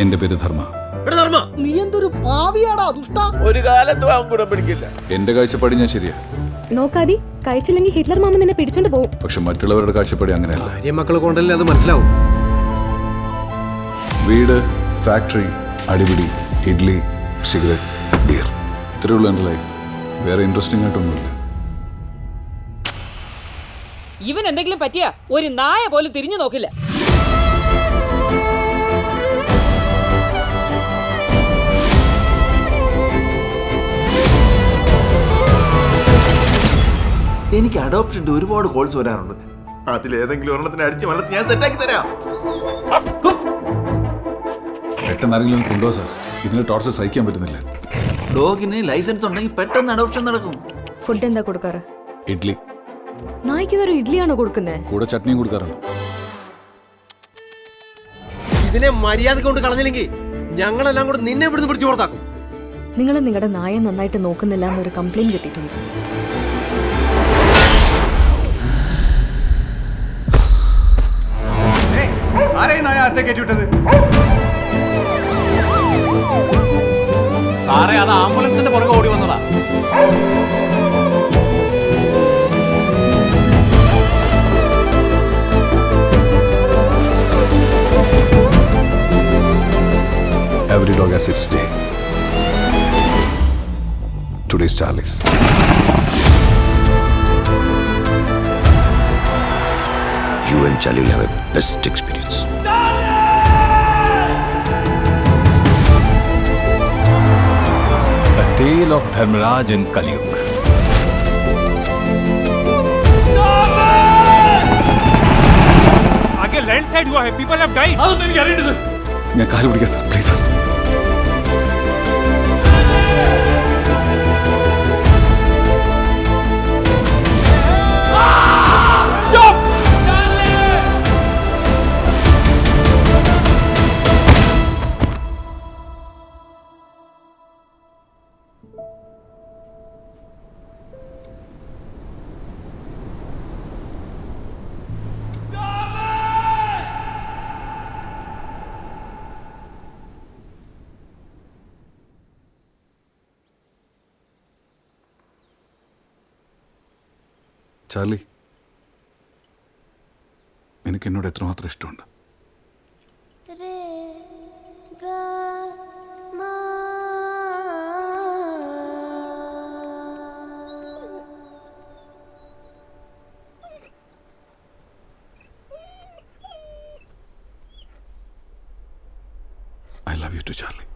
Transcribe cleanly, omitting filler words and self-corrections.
എന്റെ പേര് ധർമ്മ. നീ എന്തൊരു പാവിയാടാ ദുഷ്ട. ഒരു കാലത്തും അവൻ കൂടെ പിടിക്കില്ല. എന്റെ കാഴ്ചപ്പാടി ഞാൻ ശരിയാ. നോക്കാതി കഴിച്ചില്ലെങ്കിൽ ഹിറ്റ്ലർ മാമൻ നിന്നെ പിടിച്ചോണ്ട് പോകും. പക്ഷെ മറ്റുള്ളവരുടെ കാഴ്ചപ്പാടി അങ്ങനെയല്ല. ഭാര്യ മക്കളെ കൊണ്ടല്ലേ അത് മനസ്സിലാവും. വീട്, ഫാക്ടറി, അടിപിടി, ഇഡ്ലി, സിഗരറ്റ്, ബിയർ, ഇത്രയുള്ള എന്റെ ലൈഫ്. വേറെ ഇൻട്രസ്റ്റിംഗ് ആയിട്ടൊന്നുമില്ല. ഇവൻ എന്തെങ്കിലും പറ്റിയ ഒരു നായ പോലും തിരിഞ്ഞു നോക്കില്ല. എനിക്ക് അഡോപ്ഷന്റെ ഒരുപാട് കോൾസ് വരാറുണ്ട്. അതിലേതെങ്കിലും ഒരെണ്ണത്തിന് അടിച്ച് വള്ളത്തിൽ ഞാൻ സെറ്റാക്കി തരാം. പെട്ടെന്ന് ആരെങ്കിലും കൊണ്ടുപോകാം സാർ. ഇതിന് ടോർച്ചർ സഹിക്കാൻ പറ്റുന്നില്ല. ഡോഗിന് ലൈസൻസ് ഉണ്ടെങ്കിൽ പെട്ടെന്ന് അഡോപ്ഷൻ നടക്കും. ഫുഡ് എന്താ കൊടുക്കാറ്? ഇഡ്ലി. നായ്ക്ക് വേറെ ഇഡ്ലിയാണോ കൊടുക്കുന്നത്? കൂടെ ചട്നിയും കൊടുക്കാറുണ്ട്. ഇതിനെ മര്യാദ കൊണ്ട് കളഞ്ഞില്ലെങ്കിൽ ഞങ്ങളെല്ലാം കൂടെ നിന്നെ ഇവിടുന്ന് പിടിച്ചു പുറത്താക്കും. നിങ്ങൾ നിങ്ങളുടെ നായ നന്നായിട്ട് നോക്കുന്നില്ല എന്നൊരു കംപ്ലൈന്റ് കിട്ടിയിട്ടുണ്ട്. സാറേ, അത് ആംബുലൻസിന്റെ പുറകെ ഓടി വന്നതാ. Every dog has its day. Today's Charlie's. You and Charlie will have a best experience. The tale of Dharmaraj in Kaliyug. आगे लैंडस्लाइड हुआ है, people have died. ഞാൻ കാല് പിടിക്കാം സാർ, പ്ലീസ് സാർ. ചാർലി, എനിക്ക് എന്നോട് എത്രമാത്രം ഇഷ്ടമുണ്ട്. I love you too, Charlie.